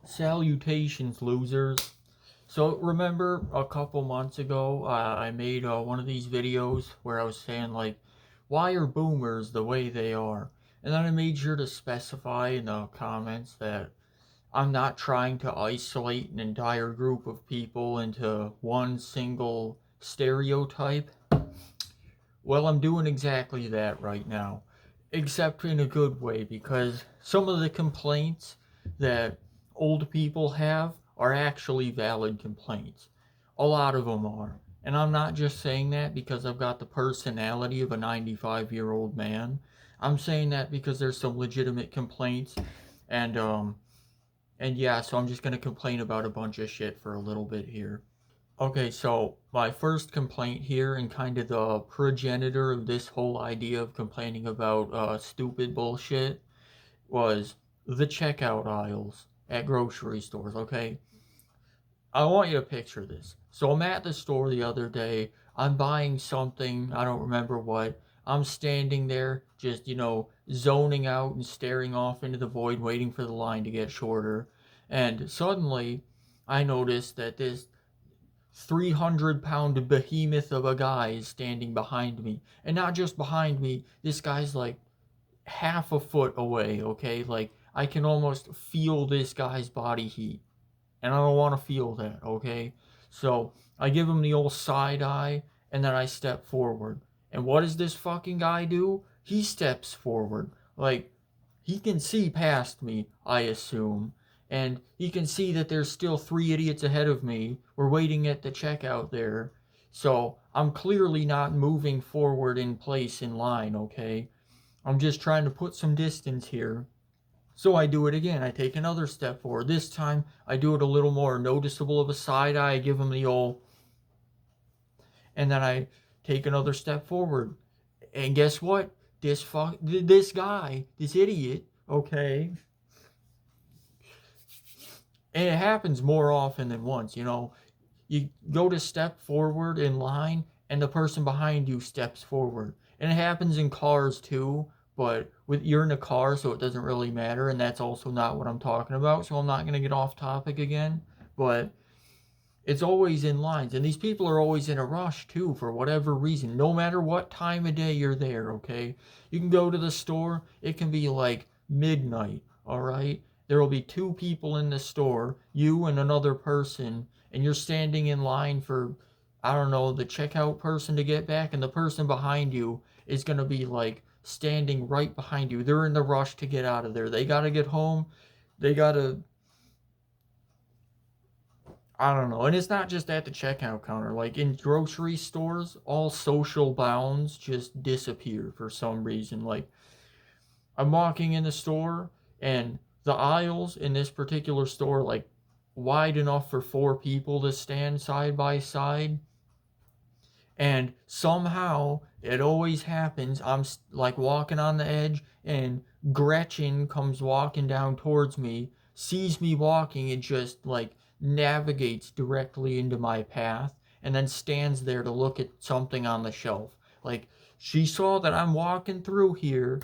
Salutations, losers. So remember a couple months ago, I made one of these videos where I was saying like, why are boomers the way they are? And then I made sure to specify in the comments that I'm not trying to isolate an entire group of people into one single stereotype. Well, I'm doing exactly that right now, except in a good way, because some of the complaints that old people have are actually valid complaints. A lot of them are. And I'm not just saying that because I've got the personality of a 95-year-old man. I'm saying that because there's some legitimate complaints, and yeah, so I'm just going to complain about a bunch of shit for a little bit here. Okay, so my first complaint here, and kind of the progenitor of this whole idea of complaining about stupid bullshit, was the checkout aisles at grocery stores, okay? I want you to picture this. So I'm at the store the other day. I'm buying something. I don't remember what. I'm standing there just, zoning out and staring off into the void, waiting for the line to get shorter. And suddenly, I notice that this 300-pound behemoth of a guy is standing behind me. And not just behind me, this guy's like half a foot away, okay? Like, I can almost feel this guy's body heat. And I don't want to feel that, okay? So I give him the old side eye, and then I step forward. And what does this fucking guy do? He steps forward. Like, he can see past me, I assume. And he can see that there's still 3 idiots ahead of me. We're waiting at the checkout there. So I'm clearly not moving forward in place in line, okay? I'm just trying to put some distance here. So I do it again. I take another step forward. This time I do it a little more noticeable of a side eye. I give him the old, and then I take another step forward. And guess what? This guy, this idiot, okay. And it happens more often than once, You go to step forward in line, and the person behind you steps forward. And it happens in cars too, but you're in a car, so it doesn't really matter, and that's also not what I'm talking about, so I'm not going to get off topic again. But it's always in lines, and these people are always in a rush too, for whatever reason, no matter what time of day you're there, okay? You can go to the store, it can be like midnight, all right? There will be two people in the store, you and another person, and you're standing in line for, I don't know, the checkout person to get back, and the person behind you is going to be like standing right behind you. They're in the rush to get out of there. They got to get home. They got to, I don't know. And it's not just at the checkout counter. Like in grocery stores, all social bounds just disappear for some reason. Like I'm walking in the store, and the aisles in this particular store, like wide enough for 4 people to stand side by side. And somehow it always happens. I'm like walking on the edge, and Gretchen comes walking down towards me, sees me walking, and just like navigates directly into my path, and then stands there to look at something on the shelf. Like she saw that I'm walking through here,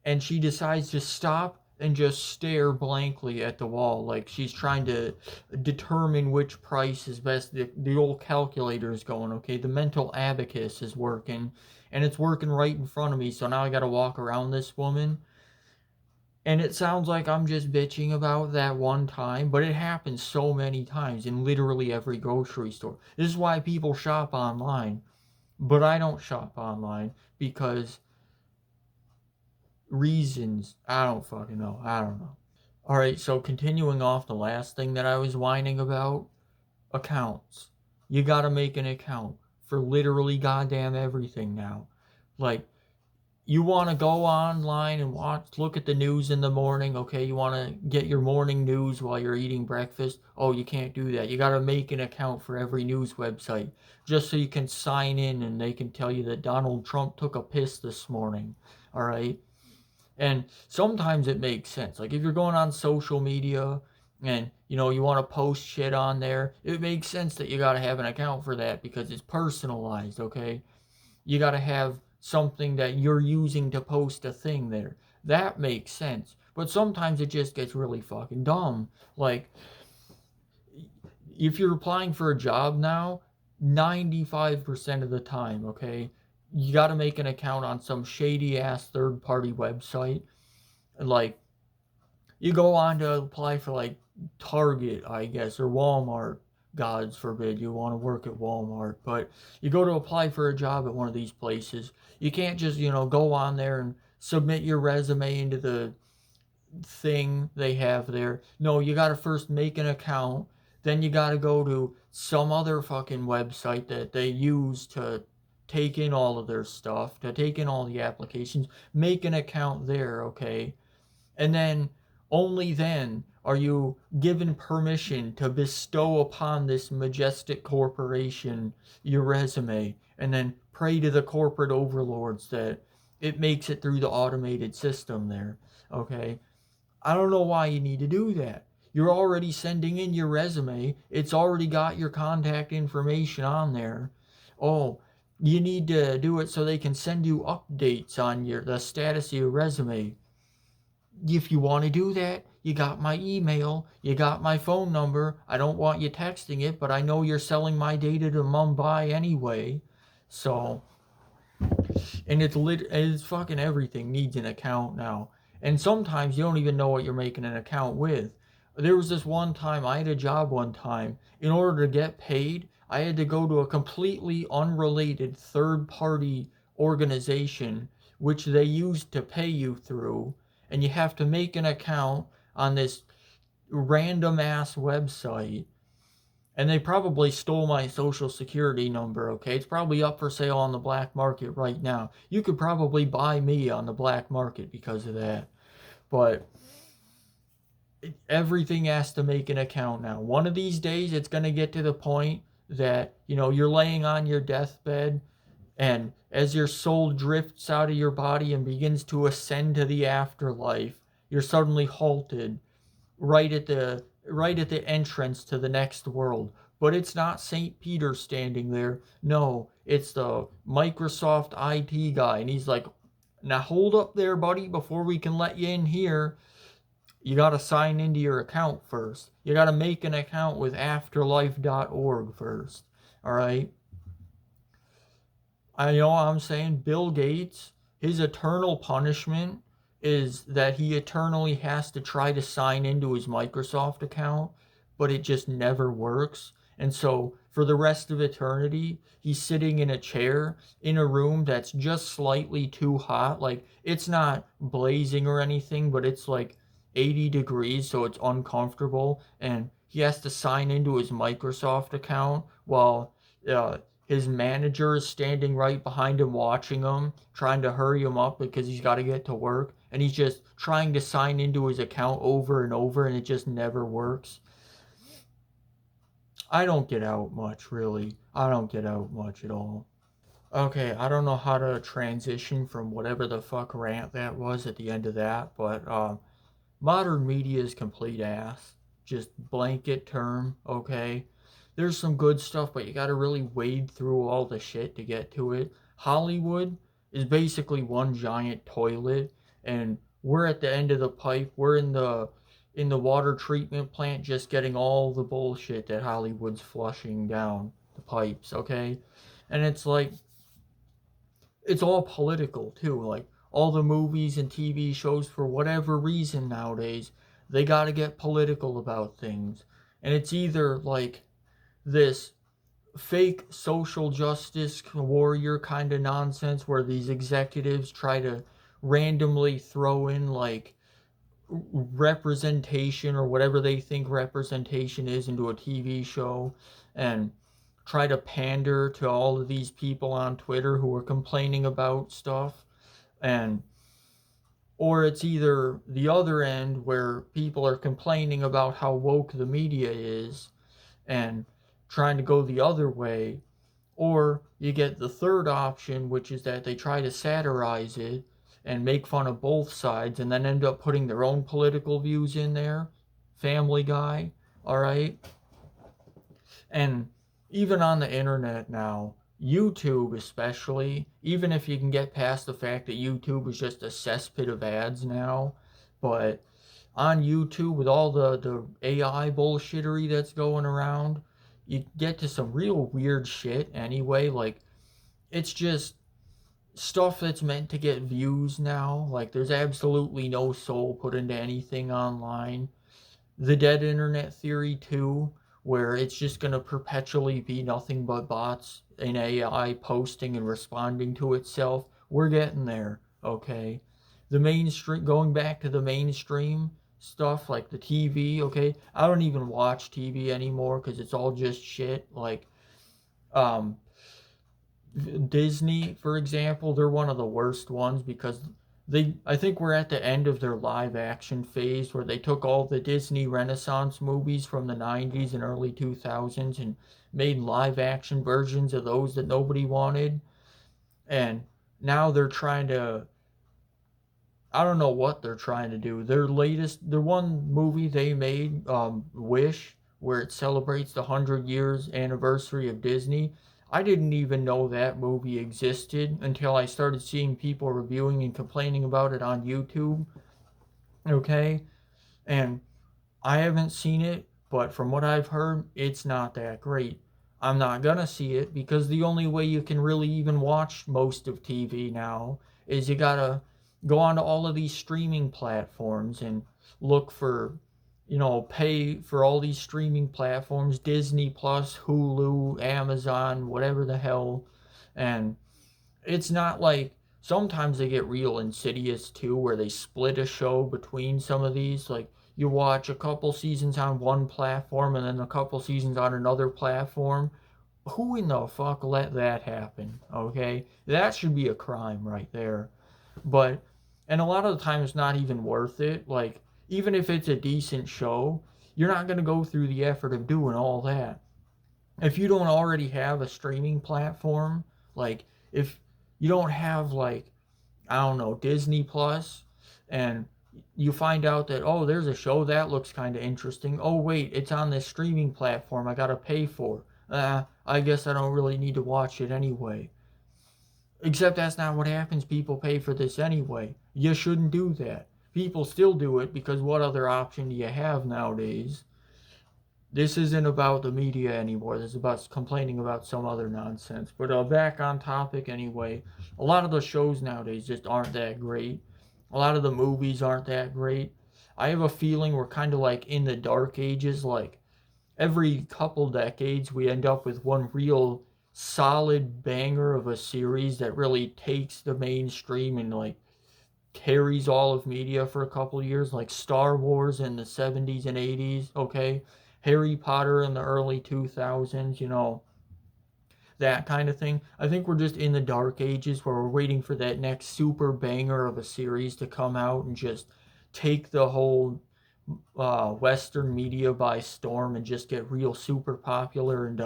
and she decides to stop and just stare blankly at the wall, like she's trying to determine which price is best. The old calculator is going, okay? The mental abacus is working, and it's working right in front of me, so now I gotta walk around this woman. And it sounds like I'm just bitching about that one time, but it happens so many times in literally every grocery store. This is why people shop online, but I don't shop online because reasons. I don't fucking know. I don't know. Alright, so continuing off the last thing that I was whining about, accounts. You gotta make an account for literally goddamn everything now. Like, you want to go online and look at the news in the morning, okay? You want to get your morning news while you're eating breakfast. Oh, you can't do that. You got to make an account for every news website just so you can sign in and they can tell you that Donald Trump took a piss this morning, all right? And sometimes it makes sense. Like if you're going on social media and you want to post shit on there, it makes sense that you got to have an account for that because it's personalized, okay? You got to have something that you're using to post a thing there. That makes sense. But sometimes it just gets really fucking dumb. Like, if you're applying for a job now, 95% of the time, okay, you got to make an account on some shady ass third party website. Like, you go on to apply for like Target, I guess, or Walmart. God forbid you want to work at Walmart, but you go to apply for a job at one of these places. You can't just, go on there and submit your resume into the thing they have there. No, you got to first make an account. Then you got to go to some other fucking website that they use to take in all of their stuff, to take in all the applications. Make an account there, okay? And then, only then, are you given permission to bestow upon this majestic corporation your resume, and then pray to the corporate overlords that it makes it through the automated system there, okay? I don't know why you need to do that. You're already sending in your resume. It's already got your contact information on there. Oh, you need to do it so they can send you updates on the status of your resume. If you want to do that, you got my email, you got my phone number. I don't want you texting it, but I know you're selling my data to Mumbai anyway. So, and it's fucking everything needs an account now. And sometimes you don't even know what you're making an account with. There was this one time, I had a job one time. In order to get paid, I had to go to a completely unrelated third party organization, which they used to pay you through. And you have to make an account on this random ass website. And they probably stole my social security number, okay? It's probably up for sale on the black market right now. You could probably buy me on the black market because of that. But everything has to make an account now. One of these days, it's going to get to the point that, you're laying on your deathbed, and as your soul drifts out of your body and begins to ascend to the afterlife, you're suddenly halted right at the entrance to the next world. But it's not St. Peter standing there. No, it's the Microsoft IT guy. And he's like, now hold up there, buddy, before we can let you in here. You got to sign into your account first. You got to make an account with afterlife.org first. All right? I know what I'm saying. Bill Gates, his eternal punishment is that he eternally has to try to sign into his Microsoft account, but it just never works. And so for the rest of eternity, he's sitting in a chair in a room that's just slightly too hot. Like, it's not blazing or anything, but it's like 80 degrees, so it's uncomfortable. And he has to sign into his Microsoft account while his manager is standing right behind him watching him, trying to hurry him up because he's got to get to work. And he's just trying to sign into his account over and over, and it just never works. I don't get out much, really. I don't get out much at all. Okay, I don't know how to transition from whatever the fuck rant that was at the end of that, but modern media is complete ass. Just blanket term, okay? There's some good stuff, but you gotta really wade through all the shit to get to it. Hollywood is basically one giant toilet, and we're at the end of the pipe. We're in the water treatment plant just getting all the bullshit that Hollywood's flushing down the pipes, okay? And it's like, it's all political too. Like, all the movies and TV shows, for whatever reason nowadays, they gotta get political about things. And it's either like this fake social justice warrior kind of nonsense where these executives try to randomly throw in like representation or whatever they think representation is into a TV show, and try to pander to all of these people on Twitter who are complaining about stuff. And or it's either the other end where people are complaining about how woke the media is and trying to go the other way. Or you get the third option, which is that they try to satirize it and make fun of both sides and then end up putting their own political views in there. Family Guy, all right? And even on the internet now, YouTube especially, even if you can get past the fact that YouTube is just a cesspit of ads now, But on YouTube, with all the AI bullshittery that's going around, you get to some real weird shit anyway. Like, it's just stuff that's meant to get views now. Like, there's absolutely no soul put into anything online. The dead internet theory, too, where it's just going to perpetually be nothing but bots and AI posting and responding to itself. We're getting there, okay? The mainstream, going back to the mainstream stuff like the TV, okay? I don't even watch TV anymore because it's all just shit. Like, um, Disney, for example, they're one of the worst ones because I think we're at the end of their live action phase where they took all the Disney Renaissance movies from the 90s and early 2000s and made live action versions of those that nobody wanted. And now they're trying to, I don't know what they're trying to do. Their one movie they made, Wish, where it celebrates the 100 years anniversary of Disney. I didn't even know that movie existed until I started seeing people reviewing and complaining about it on YouTube. Okay, and I haven't seen it, but from what I've heard, it's not that great. I'm not gonna see it because the only way you can really even watch most of TV now is you gotta go onto all of these streaming platforms and look for, pay for all these streaming platforms, Disney Plus, Hulu, Amazon, whatever the hell. And it's not like sometimes they get real insidious too, where they split a show between some of these. Like you watch a couple seasons on one platform and then a couple seasons on another platform. Who in the fuck let that happen? Okay, that should be a crime right there. But and a lot of the time it's not even worth it. Like even if it's a decent show, you're not going to go through the effort of doing all that if you don't already have a streaming platform. Like if you don't have, like, I don't know, Disney Plus, and you find out that, oh, there's a show that looks kind of interesting. Oh wait, it's on this streaming platform I gotta pay for. I guess I don't really need to watch it anyway. Except that's not what happens. People pay for this anyway. You shouldn't do that. People still do it because what other option do you have nowadays? This isn't about the media anymore. This is about complaining about some other nonsense. But back on topic anyway. A lot of the shows nowadays just aren't that great. A lot of the movies aren't that great. I have a feeling we're kind of like in the dark ages. Like every couple decades, we end up with one real solid banger of a series that really takes the mainstream and like carries all of media for a couple of years, like Star Wars in the 70s and 80s, okay? Harry Potter in the early 2000s, that kind of thing. I think we're just in the dark ages where we're waiting for that next super banger of a series to come out and just take the whole Western media by storm and just get real super popular and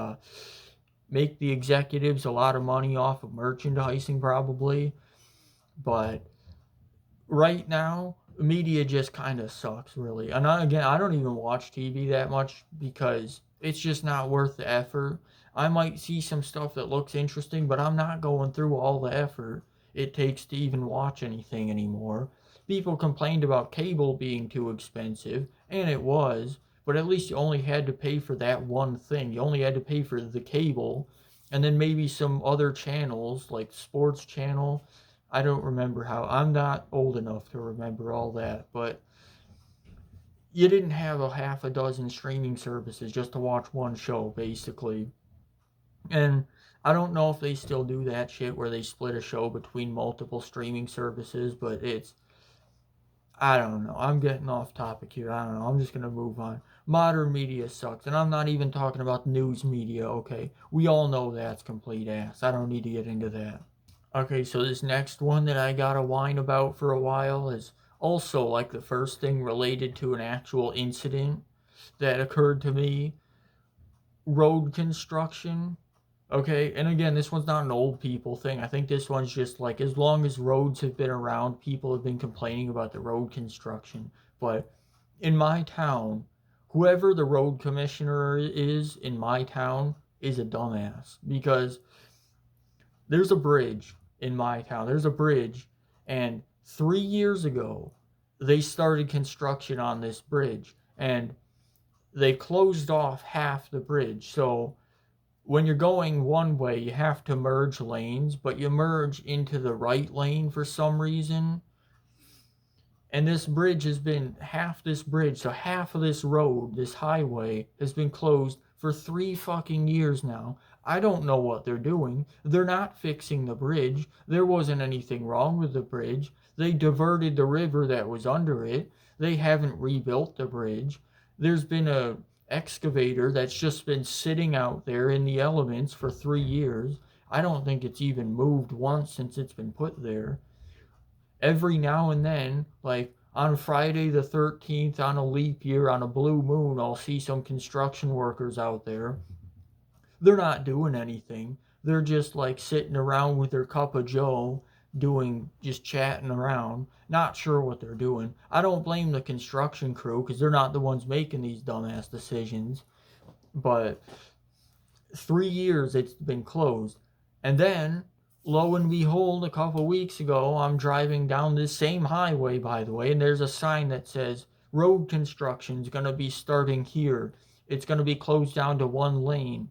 make the executives a lot of money off of merchandising, probably. But right now, media just kind of sucks, really. And again, I don't even watch TV that much because it's just not worth the effort. I might see some stuff that looks interesting, but I'm not going through all the effort it takes to even watch anything anymore. People complained about cable being too expensive, and it was, but at least you only had to pay for that one thing. You only had to pay for the cable, and then maybe some other channels like Sports Channel. I don't remember how. I'm not old enough to remember all that, but you didn't have a half a dozen streaming services just to watch one show, basically. And I don't know if they still do that shit where they split a show between multiple streaming services, but I don't know. I'm getting off topic here. I don't know. I'm just going to move on. Modern media sucks. And I'm not even talking about news media, okay? We all know that's complete ass. I don't need to get into that. Okay, so this next one that I gotta whine about for a while is also like the first thing related to an actual incident that occurred to me. Road construction. Okay, and again, this one's not an old people thing. I think this one's just like as long as roads have been around, people have been complaining about the road construction. But in my town, whoever the road commissioner is in my town is a dumbass because there's a bridge in my town. There's a bridge, and 3 years ago, they started construction on this bridge, and they closed off half the bridge. So when you're going one way, you have to merge lanes, but you merge into the right lane for some reason. And this bridge has been, half this bridge, so half of this road, this highway, has been closed for 3 fucking years now. I don't know what they're doing. They're not fixing the bridge. There wasn't anything wrong with the bridge. They diverted the river that was under it. They haven't rebuilt the bridge. There's been a excavator that's just been sitting out there in the elements for 3 years. I don't think it's even moved once since it's been put there. Every now and then, like on Friday the 13th, on a leap year, on a blue moon, I'll see some construction workers out there. They're not doing anything. They're just like sitting around with their cup of joe, just chatting around, not sure what they're doing. I don't blame the construction crew because they're not the ones making these dumbass decisions. But 3 years it's been closed. And then, lo and behold, a couple weeks ago, I'm driving down this same highway, by the way, and there's a sign that says road construction is going to be starting here. It's going to be closed down to 1 lane.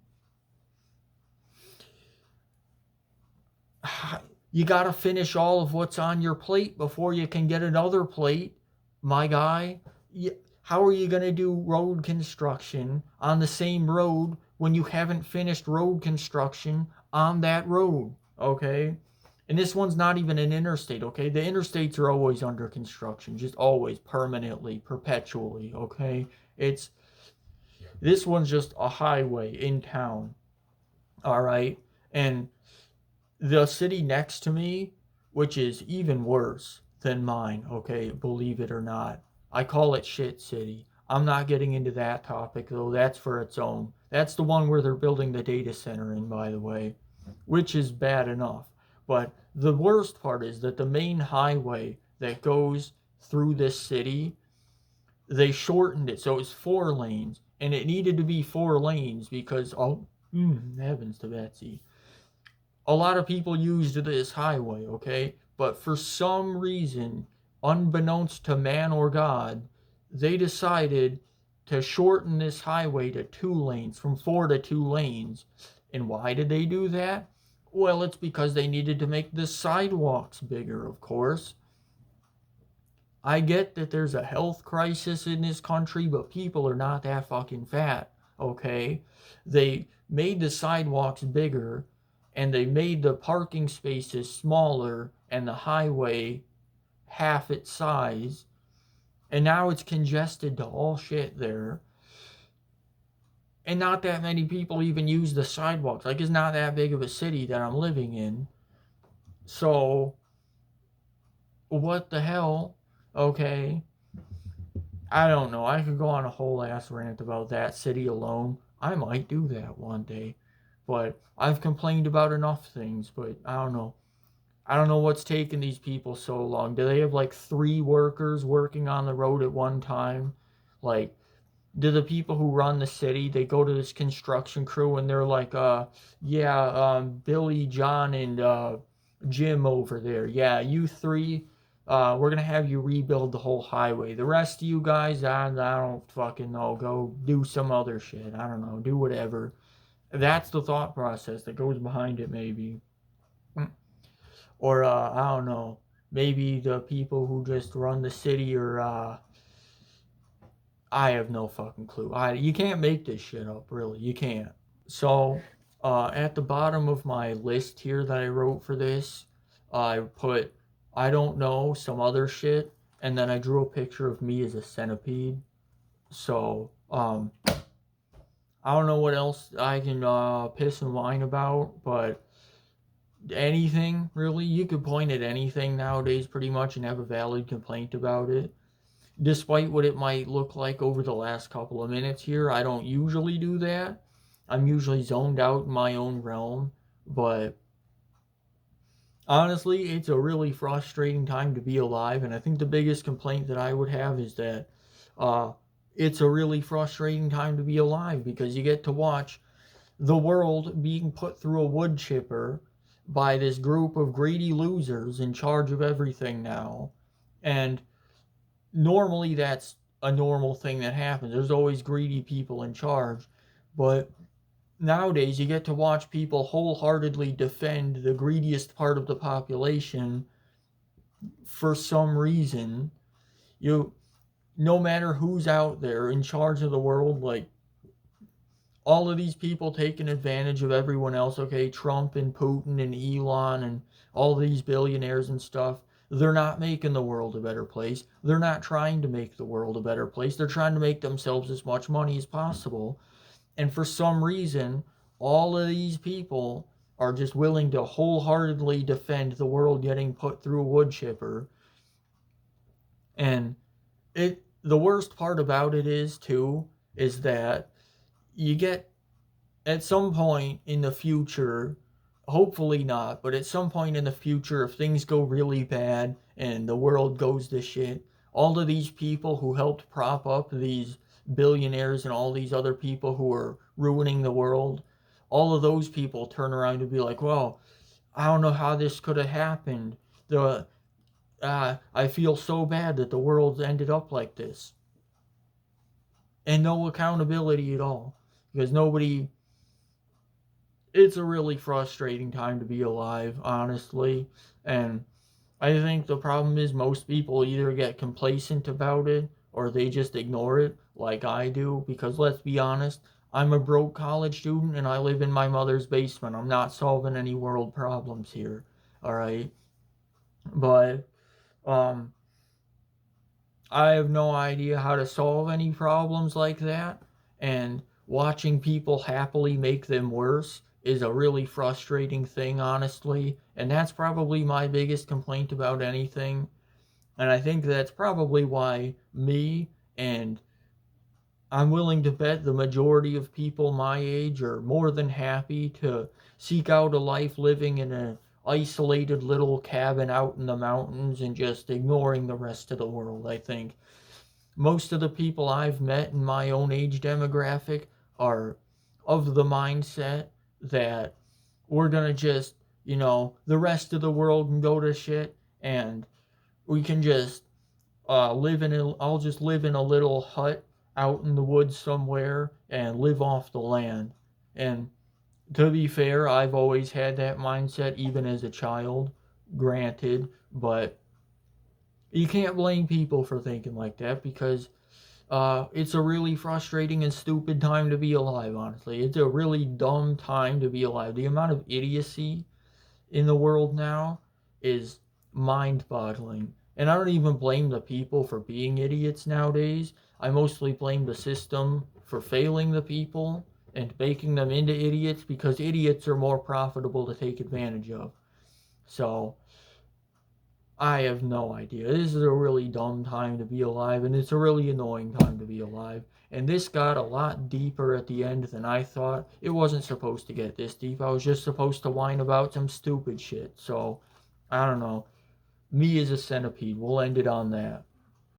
You got to finish all of what's on your plate before you can get another plate, my guy. How are you going to do road construction on the same road when you haven't finished road construction on that road? Okay? And this one's not even an interstate, okay? The interstates are always under construction, just always, permanently, perpetually, okay? This one's just a highway in town, all right? And the city next to me, which is even worse than mine, okay, believe it or not, I call it Shit City. I'm not getting into that topic, though. That's for its own. That's the one where they're building the data center in, by the way, which is bad enough. But the worst part is that the main highway that goes through this city, they shortened it. So it's 4 lanes, and it needed to be 4 lanes because, heavens to Betsy, a lot of people used this highway, okay? But for some reason, unbeknownst to man or God, they decided to shorten this highway to 2 lanes, from 4 to 2 lanes. And why did they do that? Well, it's because they needed to make the sidewalks bigger, of course. I get that there's a health crisis in this country, but people are not that fucking fat, okay? They made the sidewalks bigger, and they made the parking spaces smaller and the highway half its size, and now it's congested to all shit there. And not that many people even use the sidewalks. Like, it's not that big of a city that I'm living in. So, what the hell? Okay. I don't know. I could go on a whole ass rant about that city alone. I might do that one day. But I've complained about enough things, but I don't know. I don't know what's taking these people so long. Do they have like 3 workers working on the road at one time? Like, do the people who run the city, they go to this construction crew and they're like, Billy, John, and Jim over there. Yeah, you 3, we're going to have you rebuild the whole highway. The rest of you guys, I don't fucking know. Go do some other shit. I don't know. Do whatever. That's the thought process that goes behind it, maybe. Or, I don't know. Maybe the people who just run the city are, I have no fucking clue. You can't make this shit up, really. You can't. So, at the bottom of my list here that I wrote for this, I put, I don't know, some other shit, and then I drew a picture of me as a centipede. So, I don't know what else I can piss and whine about, but anything, really. You could point at anything nowadays, pretty much, and have a valid complaint about it. Despite what it might look like over the last couple of minutes here, I don't usually do that. I'm usually zoned out in my own realm, but honestly, it's a really frustrating time to be alive, and I think the biggest complaint that I would have is that it's a really frustrating time to be alive because you get to watch the world being put through a wood chipper by this group of greedy losers in charge of everything now. And normally that's a normal thing that happens. There's always greedy people in charge. But nowadays, you get to watch people wholeheartedly defend the greediest part of the population for some reason. You, no matter who's out there in charge of the world, like all of these people taking advantage of everyone else, okay, Trump and Putin and Elon and all these billionaires and stuff, they're not making the world a better place. They're not trying to make the world a better place. They're trying to make themselves as much money as possible. And for some reason, all of these people are just willing to wholeheartedly defend the world getting put through a wood chipper. And the worst part about it is too, is that you get at some point in the future, hopefully not, but at some point in the future, if things go really bad and the world goes to shit, all of these people who helped prop up these billionaires and all these other people who are ruining the world, all of those people turn around to be like, well, I don't know how this could have happened. I feel so bad that the world ended up like this. And no accountability at all. Because nobody, it's a really frustrating time to be alive, honestly. And I think the problem is most people either get complacent about it or they just ignore it, like I do. Because let's be honest, I'm a broke college student and I live in my mother's basement. I'm not solving any world problems here. All right. But um, I have no idea how to solve any problems like that. And watching people happily make them worse is a really frustrating thing, honestly. And that's probably my biggest complaint about anything. And I think that's probably why me and I'm willing to bet the majority of people my age are more than happy to seek out a life living in an isolated little cabin out in the mountains and just ignoring the rest of the world. I think most of the people I've met in my own age demographic are of the mindset that we're gonna just, the rest of the world can go to shit and we can just I'll just live in a little hut out in the woods somewhere and live off the land. And to be fair, I've always had that mindset even as a child, granted, but you can't blame people for thinking like that because it's a really frustrating and stupid time to be alive, honestly. It's a really dumb time to be alive. The amount of idiocy in the world now is mind boggling. And I don't even blame the people for being idiots nowadays. I mostly blame the system for failing the people and making them into idiots because idiots are more profitable to take advantage of. So, I have no idea. This is a really dumb time to be alive, and it's a really annoying time to be alive. And this got a lot deeper at the end than I thought. It wasn't supposed to get this deep. I was just supposed to whine about some stupid shit. So, I don't know. Me as a centipede. We'll end it on that.